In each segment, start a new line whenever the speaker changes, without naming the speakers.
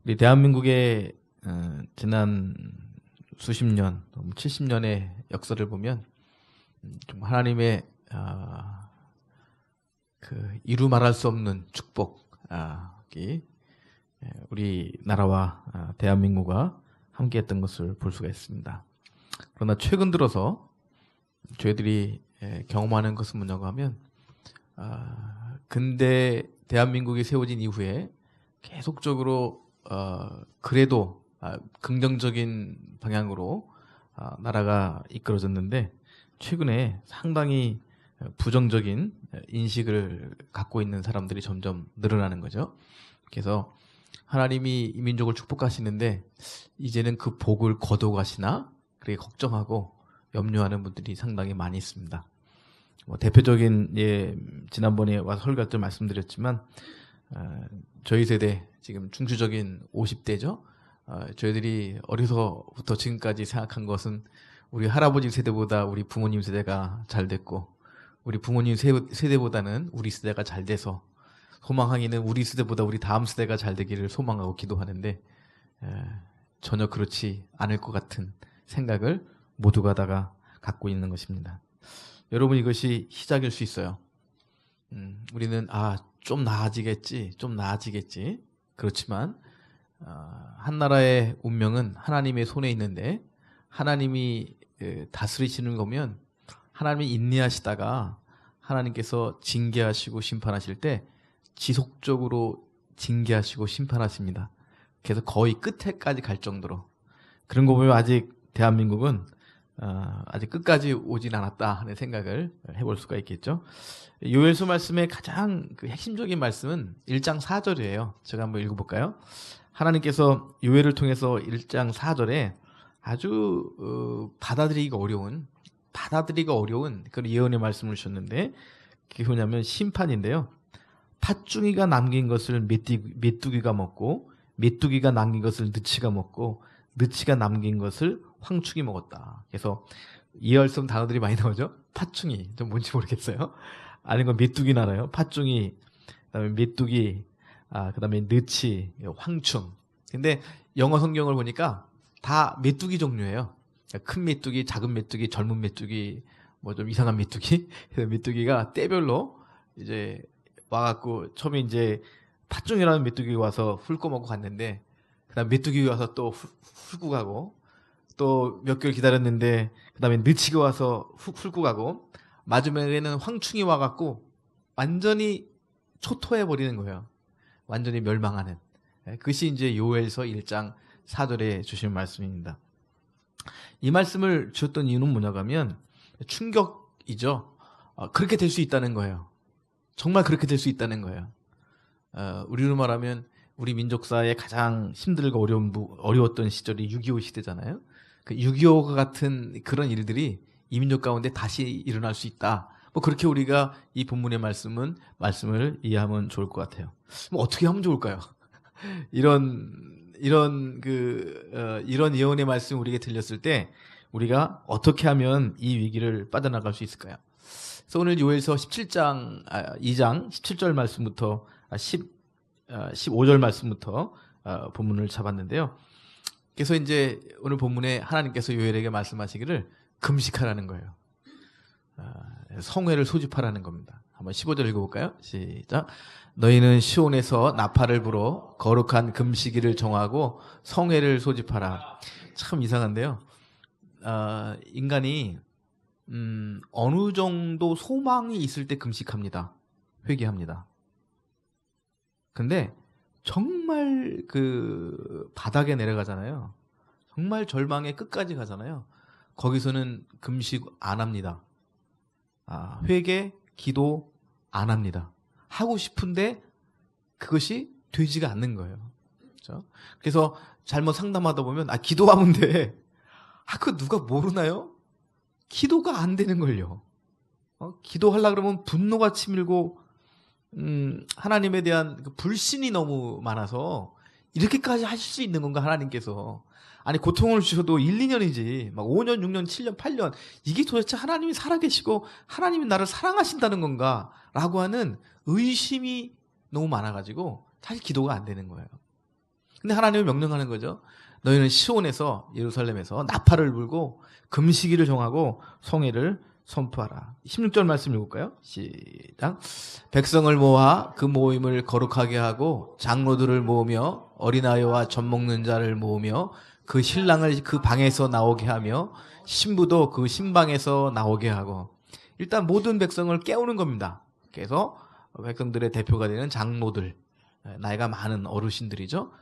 우리 대한민국의 지난 수십 년, 70년의 역사를 보면 좀 하나님의 그 이루 말할 수 없는 축복이 우리나라와 대한민국과 함께했던 것을 볼 수가 있습니다. 그러나 최근 들어서 저희들이 경험하는 것은 뭐냐고 하면 근대 대한민국이 세워진 이후에 계속적으로 그래도 긍정적인 방향으로 나라가 이끌어졌는데 최근에 상당히 부정적인 인식을 갖고 있는 사람들이 점점 늘어나는 거죠. 그래서 하나님이 이 민족을 축복하시는데 이제는 그 복을 거둬가시나 그렇게 걱정하고 염려하는 분들이 상당히 많이 있습니다. 대표적인 지난번에 와서 설교 때 말씀드렸지만 저희 세대 지금 중추적인 50대죠. 저희들이 어려서부터 지금까지 생각한 것은 우리 할아버지 세대보다 우리 부모님 세대가 잘 됐고 우리 부모님 세대보다는 우리 세대가 잘 돼서 소망하기는 우리 세대보다 우리 다음 세대가 잘 되기를 소망하고 기도하는데 전혀 그렇지 않을 것 같은 생각을 모두가 다가 갖고 있는 것입니다. 여러분 이것이 시작일 수 있어요. 우리는 좀 나아지겠지 그렇지만 한 나라의 운명은 하나님의 손에 있는데 하나님이 다스리시는 거면 하나님이 인내하시다가 하나님께서 징계하시고 심판하실 때 지속적으로 징계하시고 심판하십니다. 그래서 거의 끝에까지 갈 정도로 그런 거 보면 아직 대한민국은 아직 끝까지 오진 않았다 하는 생각을 해볼 수가 있겠죠. 요엘서 말씀의 가장 그 핵심적인 말씀은 1장 4절이에요. 제가 한번 읽어볼까요? 하나님께서 요엘을 통해서 1장 4절에 아주 받아들이기가 어려운 그런 예언의 말씀을 주셨는데 그게 뭐냐면 심판인데요. 팥중이가 남긴 것을 메뚜기가 먹고 메뚜기가 남긴 것을 느치가 먹고 느치가 남긴 것을 황충이 먹었다. 그래서 이해할 수 없는 단어들이 많이 나오죠. 팥중이 좀 뭔지 모르겠어요. 아닌 건 메뚜기 알아요. 팥중이, 그다음에 메뚜기, 그다음에 느치, 황충. 근데 영어 성경을 보니까 다 메뚜기 종류예요. 큰 메뚜기, 작은 메뚜기, 젊은 메뚜기, 뭐 좀 이상한 메뚜기. 그래서 메뚜기가 때별로 이제 와갖고 처음에 이제 팥중이라는 메뚜기가 와서 훑고 먹고 갔는데 그다음 메뚜기가 와서 또 훑고 가고 또 몇 개월 기다렸는데 그다음에 느치가 와서 훑고 가고 마지막에는 황충이 와갖고 완전히 초토해버리는 거예요. 완전히 멸망하는. 그것이 이제 요엘서 1장 4절에 주신 말씀입니다. 이 말씀을 주셨던 이유는 뭐냐고 하면 충격이죠. 그렇게 될 수 있다는 거예요. 정말 그렇게 될 수 있다는 거예요. 우리로 말하면 우리 민족사의 가장 힘들고 어려웠던 시절이 6.25 시대잖아요. 그 6.25가 같은 그런 일들이 이 민족 가운데 다시 일어날 수 있다. 뭐 그렇게 우리가 이 본문의 말씀을 이해하면 좋을 것 같아요. 뭐 어떻게 하면 좋을까요? 이런 예언의 말씀 우리에게 들렸을 때 우리가 어떻게 하면 이 위기를 빠져나갈 수 있을까요? 그래서 오늘 요엘서 2장 17절 말씀부터 15절 말씀부터 본문을 잡았는데요. 그래서 이제 오늘 본문에 하나님께서 요엘에게 말씀하시기를 금식하라는 거예요. 성회를 소집하라는 겁니다. 한번 15절 읽어볼까요? 시작. 너희는 시온에서 나팔을 불어 거룩한 금식일을 정하고 성회를 소집하라. 참 이상한데요. 인간이 어느 정도 소망이 있을 때 금식합니다. 회개합니다. 근데 정말 그 바닥에 내려가잖아요. 정말 절망의 끝까지 가잖아요. 거기서는 금식 안 합니다. 회개, 기도 안 합니다. 하고 싶은데 그것이 되지가 않는 거예요. 그렇죠? 그래서 잘못 상담하다 보면 기도하면 돼. 그거 누가 모르나요? 기도가 안 되는 걸요. 기도하려고 그러면 분노가 치밀고 하나님에 대한 그 불신이 너무 많아서 이렇게까지 하실 수 있는 건가 하나님께서. 아니 고통을 주셔도 1, 2년이지 막 5년, 6년, 7년, 8년 이게 도대체 하나님이 살아계시고 하나님이 나를 사랑하신다는 건가 라고 하는 의심이 너무 많아가지고 사실 기도가 안 되는 거예요. 근데 하나님은 명령하는 거죠. 너희는 시온에서 예루살렘에서 나팔을 불고 금식일을 정하고 성회를 선포하라. 16절 말씀 읽을까요? 시작. 백성을 모아 그 모임을 거룩하게 하고 장로들을 모으며 어린아이와 젖 먹는 자를 모으며 그 신랑을 그 방에서 나오게 하며 신부도 그 신방에서 나오게 하고 일단 모든 백성을 깨우는 겁니다. 그래서 백성들의 대표가 되는 장로들, 나이가 많은 어르신들이죠.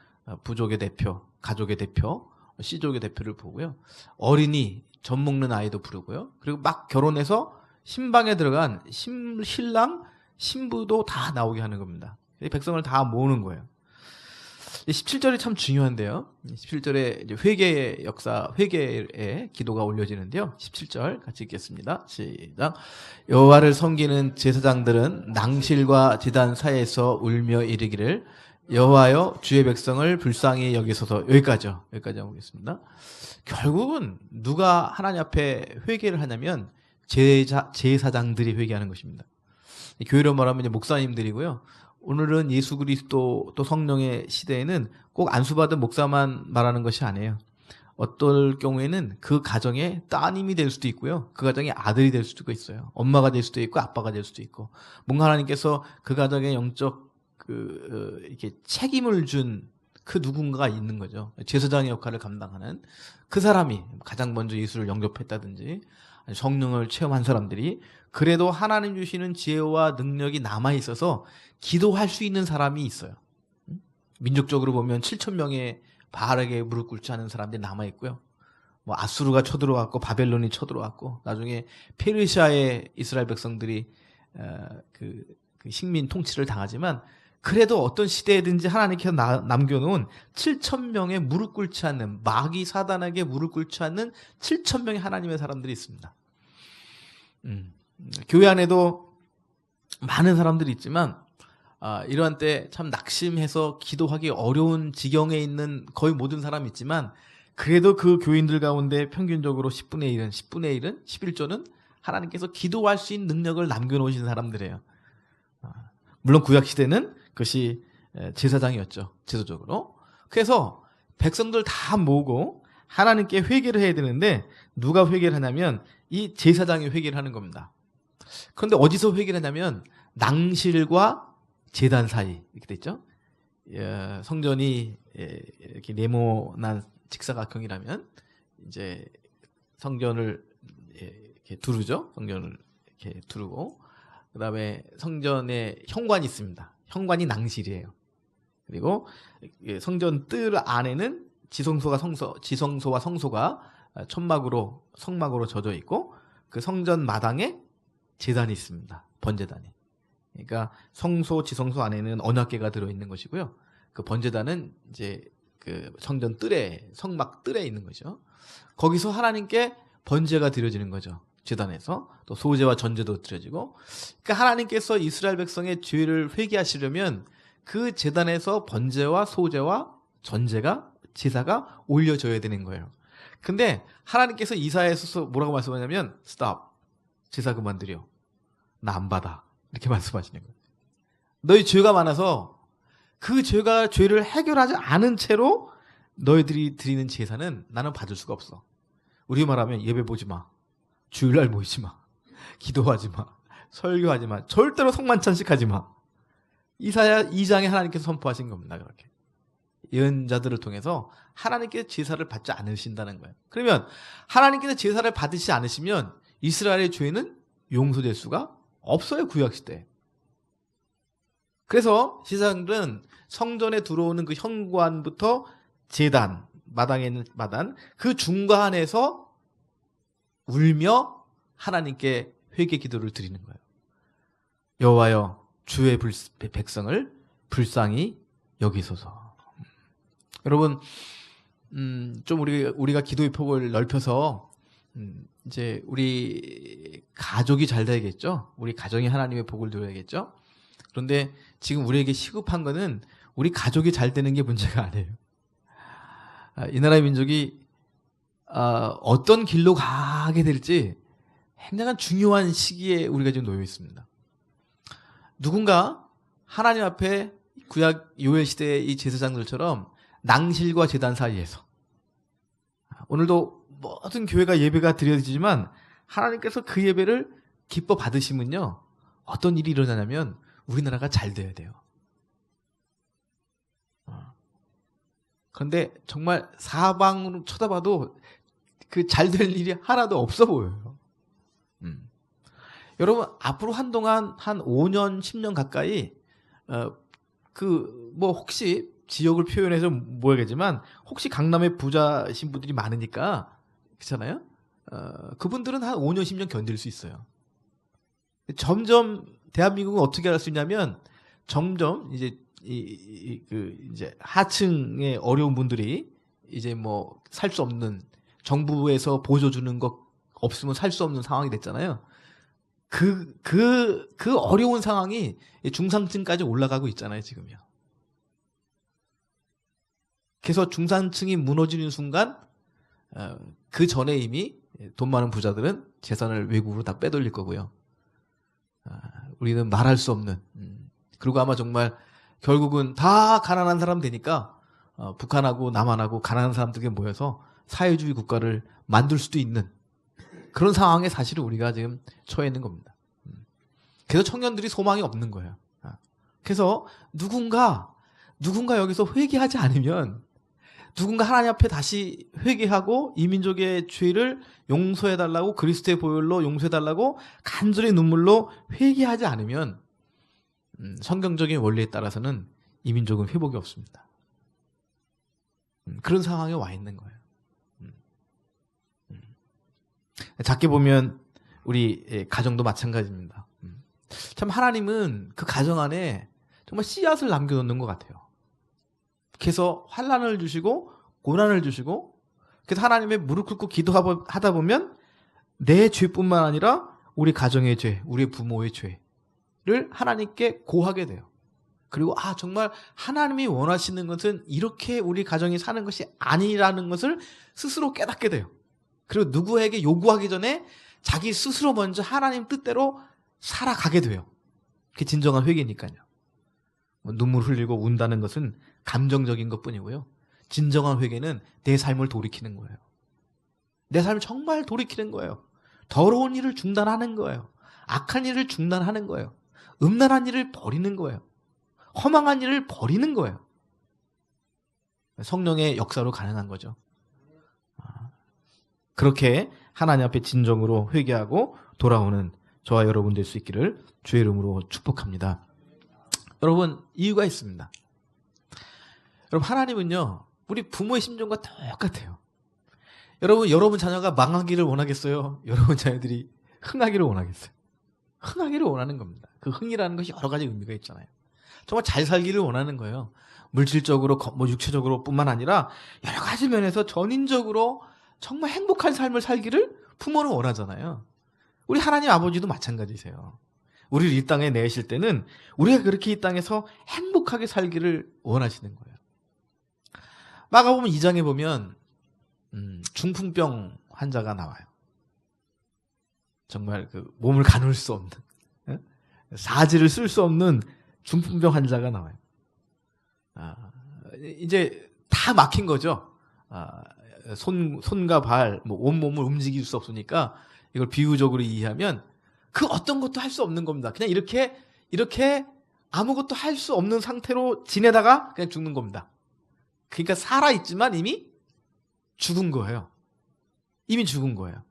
부족의 대표, 가족의 대표, 씨족의 대표를 부르고요. 어린이, 젖 먹는 아이도 부르고요. 그리고 막 결혼해서 신방에 들어간 신랑, 신부도 다 나오게 하는 겁니다. 백성을 다 모으는 거예요. 17절이 참 중요한데요. 17절에 회개의 역사, 회개의 기도가 올려지는데요. 17절 같이 읽겠습니다. 시작. 여호와를 섬기는 제사장들은 낭실과 제단 사이에서 울며 이르기를 여호와여 주의 백성을 불쌍히 여기소서. 여기까지 보겠습니다. 결국은 누가 하나님 앞에 회개를 하냐면 제사장들이 회개하는 것입니다. 교회로 말하면 이제 목사님들이고요. 오늘은 예수 그리스도 또 성령의 시대에는 꼭 안수받은 목사만 말하는 것이 아니에요. 어떨 경우에는 그 가정의 따님이 될 수도 있고요. 그 가정의 아들이 될 수도 있어요. 엄마가 될 수도 있고 아빠가 될 수도 있고. 뭔가 하나님께서 그 가정의 영적 이렇게 책임을 준 그 누군가가 있는 거죠. 제사장의 역할을 감당하는 그 사람이 가장 먼저 예수를 영접했다든지 성령을 체험한 사람들이 그래도 하나님 주시는 지혜와 능력이 남아있어서 기도할 수 있는 사람이 있어요. 민족적으로 보면 7,000명의 바알에게 무릎 꿇지 않은 사람들이 남아있고요. 뭐 아수르가 쳐들어왔고 바벨론이 쳐들어왔고 나중에 페르시아의 이스라엘 백성들이 그 식민 통치를 당하지만 그래도 어떤 시대에든지 하나님께서 남겨놓은 7,000명의 무릎 꿇지 않는 마귀 사단에게 무릎 꿇지 않는 7,000명의 하나님의 사람들이 있습니다. 교회 안에도 많은 사람들이 있지만 이러한 때 참 낙심해서 기도하기 어려운 지경에 있는 거의 모든 사람이 있지만 그래도 그 교인들 가운데 평균적으로 10분의 1은 10분의 1은 11조는 하나님께서 기도할 수 있는 능력을 남겨놓으신 사람들이에요. 물론 구약시대는 그것이 제사장이었죠. 제도적으로. 그래서 백성들 다 모으고 하나님께 회개를 해야 되는데 누가 회개를 하냐면 이 제사장이 회개를 하는 겁니다. 그런데 어디서 회개를 하냐면 낭실과 제단 사이 이렇게 돼 있죠. 성전이 이렇게 네모난 직사각형이라면 이제 성전을 이렇게 두르죠. 성전을 이렇게 두르고 그다음에 성전에 현관이 있습니다. 현관이 낭실이에요. 그리고 성전 뜰 안에는 지성소와 성소가 천막으로 성막으로 젖어 있고 그 성전 마당에 제단이 있습니다. 번제단이. 그러니까 성소 지성소 안에는 언약궤가 들어 있는 것이고요. 그 번제단은 이제 그 성전 뜰에 성막 뜰에 있는 거죠. 거기서 하나님께 번제가 드려지는 거죠. 제단에서 또 소제와 전제도 드려지고 그러니까 하나님께서 이스라엘 백성의 죄를 회개하시려면 그 제단에서 번제와 소제와 전제가 제사가 올려져야 되는 거예요. 근데 하나님께서 이사야에서 뭐라고 말씀하냐면 스톱 제사 그만 드려 나 안 받아 이렇게 말씀하시는 거예요. 너희 죄가 많아서 그 죄를 해결하지 않은 채로 너희들이 드리는 제사는 나는 받을 수가 없어. 우리 말하면 예배 보지 마. 주일날 모이지 마. 기도하지 마. 설교하지 마. 절대로 성만찬식 하지 마. 이사야 2장에 하나님께서 선포하신 겁니다. 그렇게. 예언자들을 통해서 하나님께서 제사를 받지 않으신다는 거예요. 그러면 하나님께서 제사를 받으시지 않으시면 이스라엘의 죄는 용서될 수가 없어요. 구약시대. 그래서 제사장들은 성전에 들어오는 그 현관부터 제단, 마당에 있는 마당, 그 중간에서 울며 하나님께 회개 기도를 드리는 거예요. 여호와여 주의 백성을 불쌍히 여기소서. 여러분 좀 우리가 기도의 폭을 넓혀서 이제 우리 가족이 잘 돼야겠죠. 우리 가정이 하나님의 복을 누려야겠죠. 그런데 지금 우리에게 시급한 거는 우리 가족이 잘 되는 게 문제가 아니에요. 이 나라의 민족이 어떤 길로 가게 될지 굉장히 중요한 시기에 우리가 지금 놓여 있습니다. 누군가 하나님 앞에 구약 요엘 시대의 이 제사장들처럼 낭실과 제단 사이에서, 오늘도 모든 교회가 예배가 드려지지만 하나님께서 그 예배를 기뻐 받으시면요, 어떤 일이 일어나냐면 우리나라가 잘 돼야 돼요. 그런데 정말 사방으로 쳐다봐도 그 잘 될 일이 하나도 없어 보여요. 여러분, 앞으로 한동안 한 5년, 10년 가까이 혹시 지역을 표현해서 모르겠지만 혹시 강남에 부자신 분들이 많으니까 그렇잖아요. 그분들은 한 5년, 10년 견딜 수 있어요. 점점 대한민국은 어떻게 할 수 있냐면 점점 이제 이제 하층의 어려운 분들이 이제 뭐 살 수 없는, 정부에서 보조 주는 것 없으면 살 수 없는 상황이 됐잖아요. 그 어려운 상황이 중산층까지 올라가고 있잖아요, 지금요. 그래서 중산층이 무너지는 순간, 그 전에 이미 돈 많은 부자들은 재산을 외국으로 다 빼돌릴 거고요. 우리는 말할 수 없는, 그리고 아마 정말 결국은 다 가난한 사람 되니까 북한하고 남한하고 가난한 사람들이 모여서 사회주의 국가를 만들 수도 있는 그런 상황에 사실은 우리가 지금 처해 있는 겁니다. 그래서 청년들이 소망이 없는 거예요. 그래서 누군가 여기서 회개하지 않으면, 누군가 하나님 앞에 다시 회개하고 이 민족의 죄를 용서해달라고, 그리스도의 보혈로 용서해달라고 간절히 눈물로 회개하지 않으면 성경적인 원리에 따라서는 이 민족은 회복이 없습니다. 그런 상황에 와 있는 거예요. 작게 보면 우리 가정도 마찬가지입니다. 참 하나님은 그 가정 안에 정말 씨앗을 남겨놓는 것 같아요. 그래서 환난을 주시고 고난을 주시고, 그래서 하나님의 무릎 꿇고 기도하다 보면 내 죄뿐만 아니라 우리 가정의 죄, 우리 부모의 죄를 하나님께 고하게 돼요. 그리고 정말 하나님이 원하시는 것은 이렇게 우리 가정이 사는 것이 아니라는 것을 스스로 깨닫게 돼요. 그리고 누구에게 요구하기 전에 자기 스스로 먼저 하나님 뜻대로 살아가게 돼요. 그게 진정한 회개니까요. 눈물 흘리고 운다는 것은 감정적인 것뿐이고요. 진정한 회개는 내 삶을 돌이키는 거예요. 내 삶을 정말 돌이키는 거예요. 더러운 일을 중단하는 거예요. 악한 일을 중단하는 거예요. 음란한 일을 버리는 거예요. 허망한 일을 버리는 거예요. 성령의 역사로 가능한 거죠. 그렇게 하나님 앞에 진정으로 회개하고 돌아오는 저와 여러분 될 수 있기를 주의 이름으로 축복합니다. 여러분, 이유가 있습니다. 여러분, 하나님은요, 우리 부모의 심정과 똑같아요. 여러분 자녀가 망하기를 원하겠어요? 여러분 자녀들이 흥하기를 원하겠어요? 흥하기를 원하는 겁니다. 그 흥이라는 것이 여러 가지 의미가 있잖아요. 정말 잘 살기를 원하는 거예요. 물질적으로, 육체적으로 뿐만 아니라 여러 가지 면에서 전인적으로 정말 행복한 삶을 살기를 부모는 원하잖아요. 우리 하나님 아버지도 마찬가지세요. 우리를 이 땅에 내실 때는 우리가 그렇게 이 땅에서 행복하게 살기를 원하시는 거예요. 마가복음 2장에 보면 중풍병 환자가 나와요. 정말 그 몸을 가눌 수 없는, 사지를 쓸 수 없는 중풍병 환자가 나와요. 이제 다 막힌 거죠. 손과 발, 온몸을 움직일 수 없으니까 이걸 비유적으로 이해하면 그 어떤 것도 할 수 없는 겁니다. 그냥 이렇게 아무것도 할 수 없는 상태로 지내다가 그냥 죽는 겁니다. 그러니까 살아있지만 이미 죽은 거예요. 이미 죽은 거예요.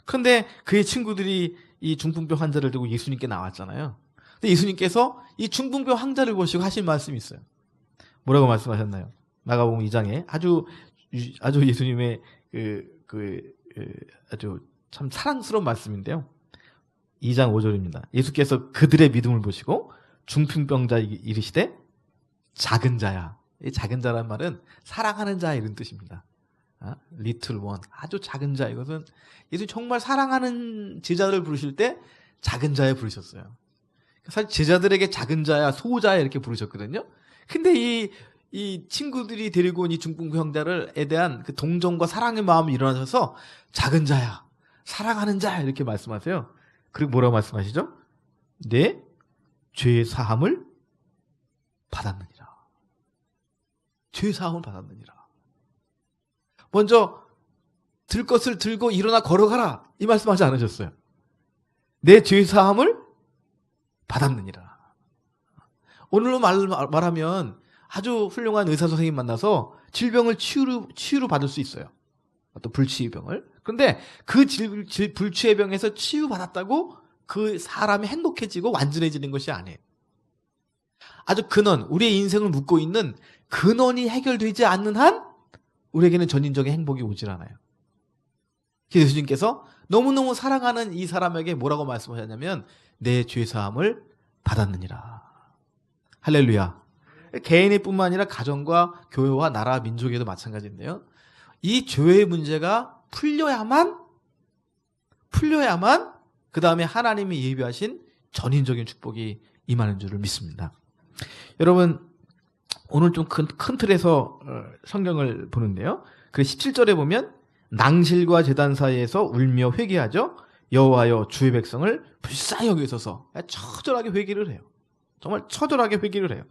그런데 그의 친구들이 이 중풍병 환자를 들고 예수님께 나왔잖아요. 근데 예수님께서 이 중풍병 환자를 보시고 하신 말씀이 있어요. 뭐라고 말씀하셨나요? 마가복음 2장에 아주 예수님의 아주 참 사랑스러운 말씀인데요. 2장 5절입니다. 예수께서 그들의 믿음을 보시고 중풍병자 이르시되 작은 자야. 이 작은 자란 말은 사랑하는 자 이런 뜻입니다. little one, 아주 작은 자. 이것은 예수님 정말 사랑하는 제자들을 부르실 때 작은 자에 부르셨어요. 사실 제자들에게 작은 자야, 소자야 이렇게 부르셨거든요. 근데 이 친구들이 데리고 온 이 중풍 형제를에 대한 그 동정과 사랑의 마음이 일어나셔서 작은 자야, 사랑하는 자야 이렇게 말씀하세요. 그리고 뭐라고 말씀하시죠? 내 죄 사함을 받았느니라. 죄 사함을 받았느니라. 먼저 들 것을 들고 일어나 걸어가라 이 말씀하지 않으셨어요. 내 죄 사함을 받았느니라. 오늘로 말하면 아주 훌륭한 의사 선생님 만나서 질병을 치유로 받을 수 있어요. 어떤 불치의 병을. 그런데 그 불치의 병에서 치유받았다고 그 사람이 행복해지고 완전해지는 것이 아니에요. 아주 근원, 우리의 인생을 묶고 있는 근원이 해결되지 않는 한 우리에게는 전인적인 행복이 오질 않아요. 예수님께서 너무너무 사랑하는 이 사람에게 뭐라고 말씀하셨냐면 내 죄사함을 받았느니라. 할렐루야. 개인의 뿐만 아니라 가정과 교회와 나라 민족에도 마찬가지인데요. 이 죄의 문제가 풀려야만 그 다음에 하나님이 예비하신 전인적인 축복이 임하는 줄을 믿습니다. 여러분 오늘 좀 큰 틀에서 성경을 보는데요. 그 17절에 보면 낭실과 제단 사이에서 울며 회개하죠. 여호와여 주의 백성을 불쌍히 여기소서. 처절하게 회개를 해요. 정말 처절하게 회개를 해요.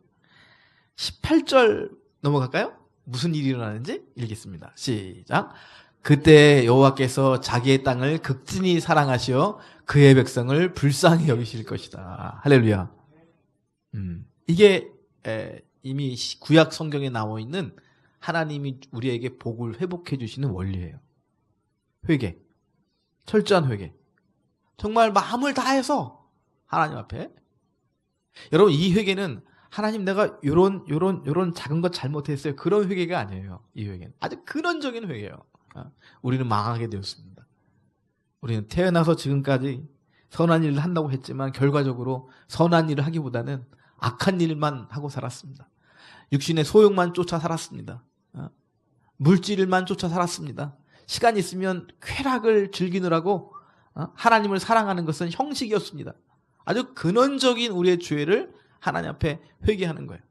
18절 넘어갈까요? 무슨 일이 일어나는지 읽겠습니다. 시작. 그때 여호와께서 자기의 땅을 극진히 사랑하시어 그의 백성을 불쌍히 여기실 것이다. 할렐루야. 이게 이미 구약 성경에 나와 있는 하나님이 우리에게 복을 회복해 주시는 원리예요. 회개. 철저한 회개. 정말 마음을 다해서 하나님 앞에. 여러분 이 회개는 하나님 내가 요런 작은 것 잘못했어요. 그런 회개가 아니에요. 이 회개는 아주 근원적인 회개예요. 우리는 망하게 되었습니다. 우리는 태어나서 지금까지 선한 일을 한다고 했지만 결과적으로 선한 일을 하기보다는 악한 일만 하고 살았습니다. 육신의 소욕만 쫓아 살았습니다. 물질만 쫓아 살았습니다. 시간 있으면 쾌락을 즐기느라고 하나님을 사랑하는 것은 형식이었습니다. 아주 근원적인 우리의 죄를 하나님 앞에 회개하는 거예요.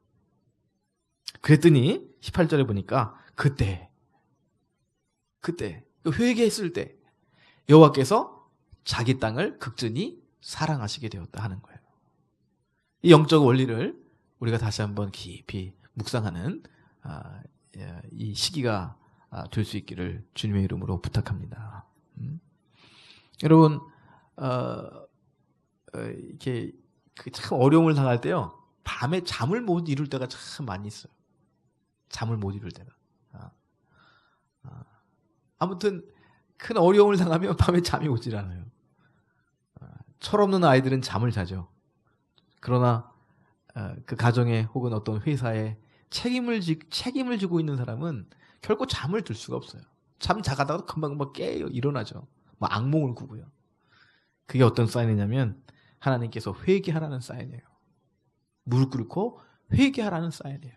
그랬더니 18절에 보니까 그때 회개했을 때 여호와께서 자기 땅을 극진히 사랑하시게 되었다 하는 거예요. 이 영적 원리를 우리가 다시 한번 깊이 묵상하는 이 시기가 될 수 있기를 주님의 이름으로 부탁합니다. 여러분 이렇게 참 어려움을 당할 때요. 밤에 잠을 못 이룰 때가 참 많이 있어요. 잠을 못 이룰 때가. 아무튼 큰 어려움을 당하면 밤에 잠이 오질 않아요. 철없는 아이들은 잠을 자죠. 그러나 그 가정에 혹은 어떤 회사에 책임을 지고 있는 사람은 결코 잠을 들 수가 없어요. 잠 자가다가 금방금방 깨요. 일어나죠. 뭐 악몽을 꾸고요. 그게 어떤 사인이냐면 하나님께서 회개하라는 사인이에요. 무릎 꿇고 회개하라는 사인이에요.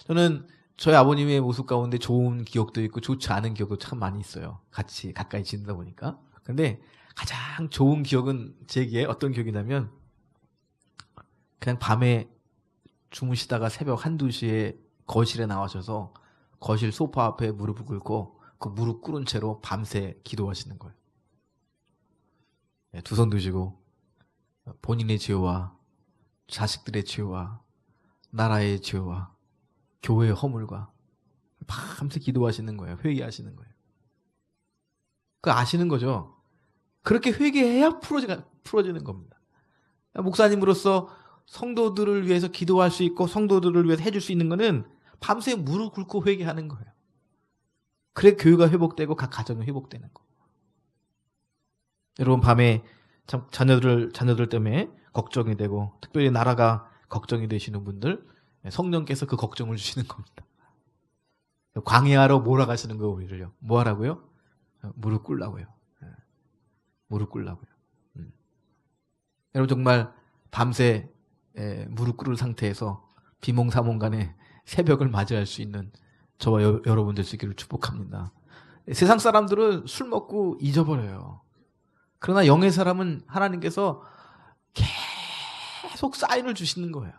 저는 저희 아버님의 모습 가운데 좋은 기억도 있고 좋지 않은 기억도 참 많이 있어요. 같이 가까이 지내다 보니까. 근데 가장 좋은 기억은 제게 어떤 기억이냐면 그냥 밤에 주무시다가 새벽 1, 2시에 거실에 나와셔서 거실 소파 앞에 무릎을 꿇고 그 무릎 꿇은 채로 밤새 기도하시는 거예요. 두 손 드시고 본인의 죄와 자식들의 죄와 나라의 죄와 교회의 허물과 밤새 기도하시는 거예요. 회개하시는 거예요. 그 아시는 거죠. 그렇게 회개해야 풀어지는 겁니다. 목사님으로서 성도들을 위해서 기도할 수 있고 성도들을 위해서 해줄 수 있는 거는 밤새 무릎 꿇고 회개하는 거예요. 그래 교회가 회복되고 각 가정이 회복되는 거. 여러분 밤에 참 자녀들 때문에 걱정이 되고 특별히 나라가 걱정이 되시는 분들 성령께서 그 걱정을 주시는 겁니다. 광야로 몰아가시는 거예요. 우리를요. 뭐 하라고요? 무릎 꿇라고요. 무릎 꿇라고요. 여러분 정말 밤새 무릎 꿇을 상태에서 비몽사몽간에 새벽을 맞이할 수 있는 저와 여러분 될 수 있기를 축복합니다. 세상 사람들은 술 먹고 잊어버려요. 그러나 영의 사람은 하나님께서 계속 사인을 주시는 거예요.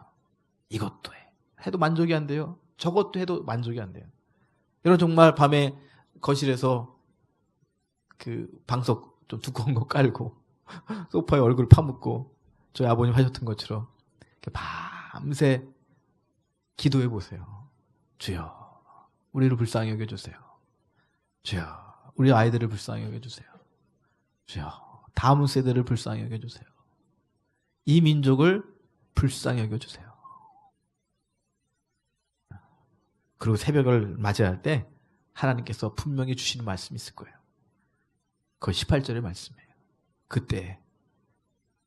이것도 해도 만족이 안 돼요. 저것도 해도 만족이 안 돼요. 여러분 정말 밤에 거실에서 그 방석 좀 두꺼운 거 깔고 소파에 얼굴 파묻고 저희 아버님 하셨던 것처럼 밤새 기도해 보세요. 주여, 우리를 불쌍히 여겨주세요. 주여, 우리 아이들을 불쌍히 여겨주세요. 주여, 다음 세대를 불쌍히 여겨주세요. 이 민족을 불쌍히 여겨주세요. 그리고 새벽을 맞이할 때 하나님께서 분명히 주시는 말씀이 있을 거예요. 그건 18절의 말씀이에요. 그때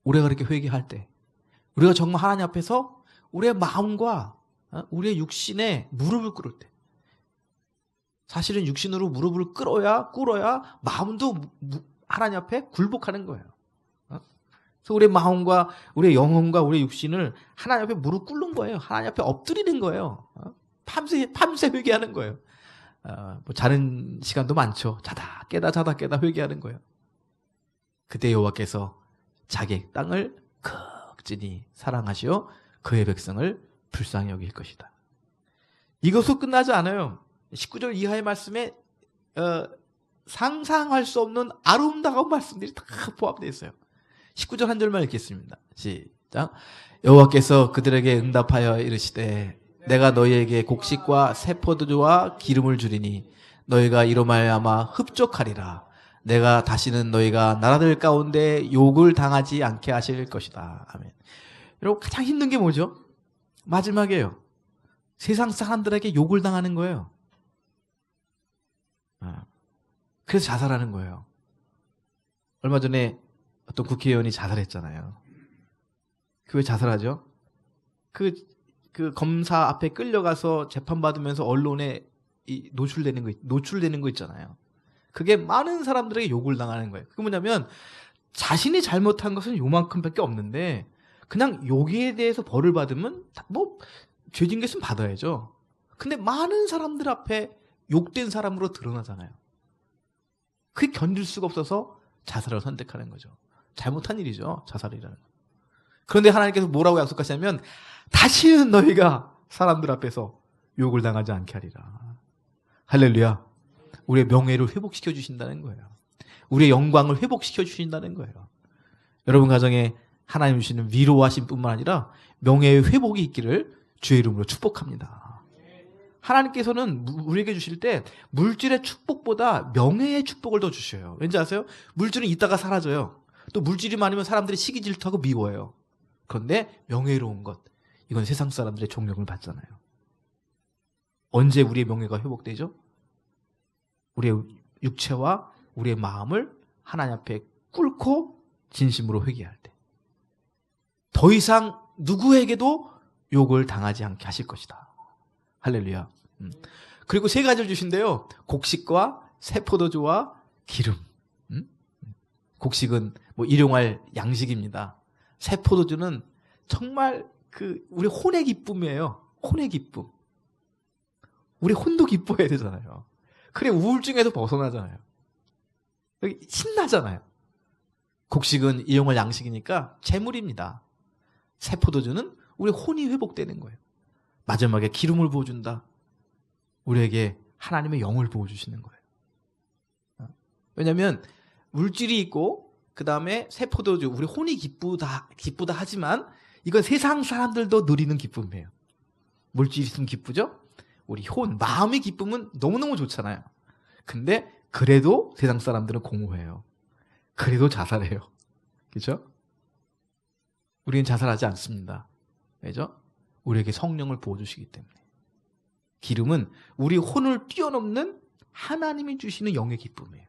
우리가 그렇게 회개할 때 우리가 정말 하나님 앞에서 우리의 마음과 우리의 육신에 무릎을 꿇을 때, 사실은 육신으로 무릎을 꿇어야 마음도 하나님 앞에 굴복하는 거예요. 그래서 우리의 마음과 우리의 영혼과 우리의 육신을 하나님 앞에 무릎 꿇는 거예요. 하나님 앞에 엎드리는 거예요. 밤새 회개하는 거예요. 뭐 자는 시간도 많죠. 자다 깨다 회개하는 거예요. 그때 여호와께서 자기 땅을 극진히 사랑하시어 그의 백성을 불쌍히 여길 것이다. 이것으로 끝나지 않아요. 19절 이하의 말씀에 상상할 수 없는 아름다운 말씀들이 다 포함되어 있어요. 19절 한 절만 읽겠습니다. 시작. 여호와께서 그들에게 응답하여 이르시되 내가 너희에게 곡식과 새 포도주와 기름을 주리니 너희가 이로 말미암아 흡족하리라. 내가 다시는 너희가 나라들 가운데 욕을 당하지 않게 하실 것이다. 아멘. 여러분 가장 힘든 게 뭐죠? 마지막이에요. 세상 사람들에게 욕을 당하는 거예요. 그래서 자살하는 거예요. 얼마 전에 어떤 국회의원이 자살했잖아요. 그 왜 자살하죠? 그 검사 앞에 끌려가서 재판받으면서 언론에 노출되는 거 있잖아요. 그게 많은 사람들에게 욕을 당하는 거예요. 그게 뭐냐면 자신이 잘못한 것은 요만큼밖에 없는데 그냥 여기에 대해서 벌을 받으면 뭐 죄진 게 있으면 받아야죠. 근데 많은 사람들 앞에 욕된 사람으로 드러나잖아요. 그게 견딜 수가 없어서 자살을 선택하는 거죠. 잘못한 일이죠, 자살이라는 건. 그런데 하나님께서 뭐라고 약속하시냐면 다시는 너희가 사람들 앞에서 욕을 당하지 않게 하리라. 할렐루야. 우리의 명예를 회복시켜 주신다는 거예요. 우리의 영광을 회복시켜 주신다는 거예요. 여러분 가정에 하나님 주시는 위로하심 뿐만 아니라 명예의 회복이 있기를 주의 이름으로 축복합니다. 하나님께서는 우리에게 주실 때 물질의 축복보다 명예의 축복을 더 주셔요. 왠지 아세요? 물질은 있다가 사라져요. 또 물질이 많으면 사람들이 시기 질투하고 미워해요. 그런데 명예로운 것, 이건 세상 사람들의 존경을 받잖아요. 언제 우리의 명예가 회복되죠? 우리의 육체와 우리의 마음을 하나님 앞에 꿇고 진심으로 회개할 때. 더 이상 누구에게도 욕을 당하지 않게 하실 것이다. 할렐루야. 그리고 세 가지를 주신대요. 곡식과 새 포도주와 기름. 곡식은 뭐 일용할 양식입니다. 새 포도주는 정말 우리 혼의 기쁨이에요. 혼의 기쁨. 우리 혼도 기뻐해야 되잖아요. 그래 우울증에서 벗어나잖아요. 여기 신나잖아요. 곡식은 일용할 양식이니까 재물입니다. 새 포도주는 우리 혼이 회복되는 거예요. 마지막에 기름을 부어준다. 우리에게 하나님의 영을 부어주시는 거예요. 왜냐하면 물질이 있고 그 다음에 새 포도주, 우리 혼이 기쁘다 하지만 이건 세상 사람들도 누리는 기쁨이에요. 물질이 있으면 기쁘죠? 우리 마음의 기쁨은 너무너무 좋잖아요. 근데 그래도 세상 사람들은 공허해요. 그래도 자살해요. 그렇죠? 우리는 자살하지 않습니다. 왜죠? 우리에게 성령을 부어주시기 때문에. 기름은 우리 혼을 뛰어넘는 하나님이 주시는 영의 기쁨이에요.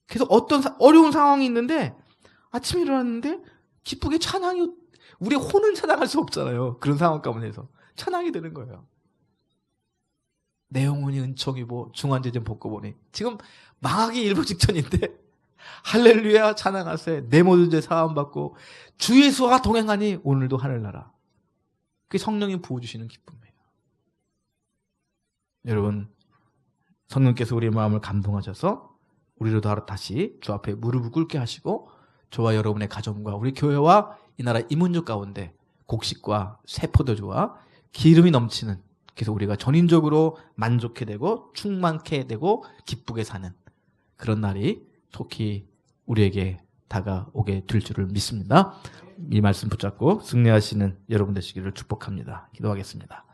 그래서 어떤 어려운 상황이 있는데 아침에 일어났는데 기쁘게 찬양이, 우리의 혼은 찬양할 수 없잖아요. 그런 상황 가운데서 찬양이 되는 거예요. 내 영혼이 은총이 중환제 좀 벗고 보니 지금 망하기 일보 직전인데 할렐루야 찬양하세. 내 모든 죄 사함 받고 주 예수와 동행하니 오늘도 하늘나라. 그게 성령이 부어주시는 기쁨이에요. 여러분, 성령께서 우리의 마음을 감동하셔서 우리로 다시 주 앞에 무릎을 꿇게 하시고 저와 여러분의 가정과 우리 교회와 이 나라 이민족 가운데 곡식과 새 포도주와 기름이 넘치는, 그래서 우리가 전인적으로 만족해 되고 충만케 되고 기쁘게 사는 그런 날이 속히 우리에게 다가오게 될 줄을 믿습니다. 이 말씀 붙잡고 승리하시는 여러분 되시기를 축복합니다. 기도하겠습니다.